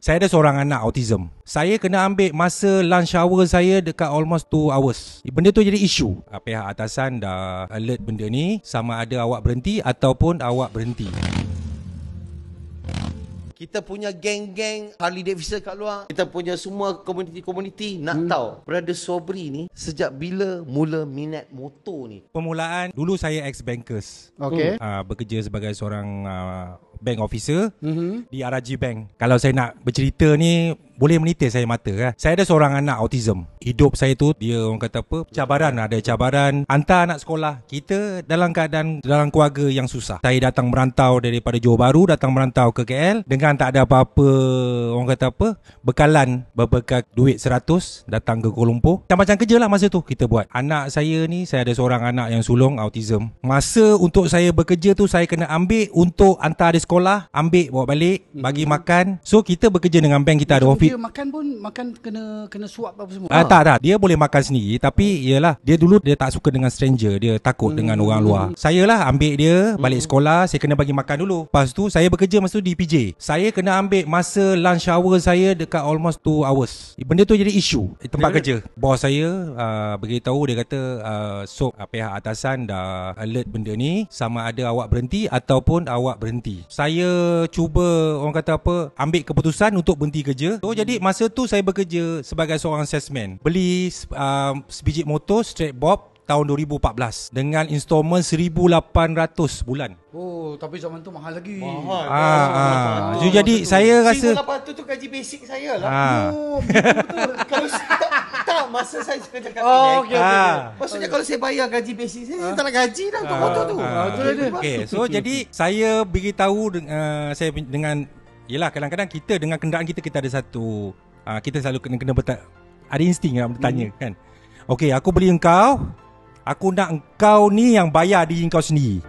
Saya ada seorang anak autism. Saya kena ambil masa lunch hour saya dekat almost 2 hours. Benda tu jadi isu. Pihak atasan dah alert benda ni, sama ada awak berhenti ataupun awak berhenti. Kita punya geng-geng Harley Davidson kat luar, kita punya semua komuniti-komuniti nak tahu Brother Sobri ni sejak bila mula minat motor ni. Permulaan, dulu saya ex-bankers. Okey. Bekerja sebagai seorang bank officer di RRG Bank. Kalau saya nak bercerita ni, boleh menitis saya mata kan. Saya ada seorang anak autism. Hidup saya tu, dia orang kata apa, cabaran. Ada cabaran hantar anak sekolah. Kita dalam keadaan dalam keluarga yang susah. Saya datang merantau daripada Johor Bahru, datang merantau ke KL dengan tak ada apa-apa, orang kata apa, bekalan, berbekal duit 100, datang ke Kuala Lumpur. Macam-macam kerja lah masa tu kita buat. Anak saya ni, saya ada seorang anak yang sulung autism. Masa untuk saya bekerja tu, saya kena ambil untuk hantar dia sekolah, ambil bawa balik, bagi makan. So kita bekerja dengan bank, kita ada office. Dia makan pun kena suap apa semua. Tak, dia boleh makan sendiri. Tapi ialah, dia dulu dia tak suka dengan stranger. Dia takut dengan orang luar. Saya lah ambil dia balik sekolah. Saya kena bagi makan dulu. Lepas tu saya bekerja masa tu di PJ. Saya kena ambil masa lunch hour saya dekat almost 2 hours. Benda tu jadi isu di tempat kerja. Bos saya beritahu, dia kata Sob, pihak atasan dah alert benda ni, sama ada awak berhenti ataupun awak berhenti. Saya cuba, orang kata apa, ambil keputusan untuk berhenti kerja. Jadi masa tu saya bekerja sebagai seorang salesman. Beli sebiji motor straight bob tahun 2014 dengan installment 1,800 bulan. Oh, tapi zaman tu mahal lagi. Mahal. Jadi saya rasa 1,800 tu gaji basic saya lah. Oh, betul. Kalau tak, masa saya kerja kat Okey. maksudnya kalau saya bayar gaji basic saya tak nak gaji dah untuk motor tu. Okay, so jadi saya beritahu saya dengan, yelah, kadang-kadang kita dengan kenderaan kita ada satu, kita selalu kena ada insting nak bertanya kan. Okey, aku beli engkau, aku nak engkau ni yang bayar diri engkau sendiri.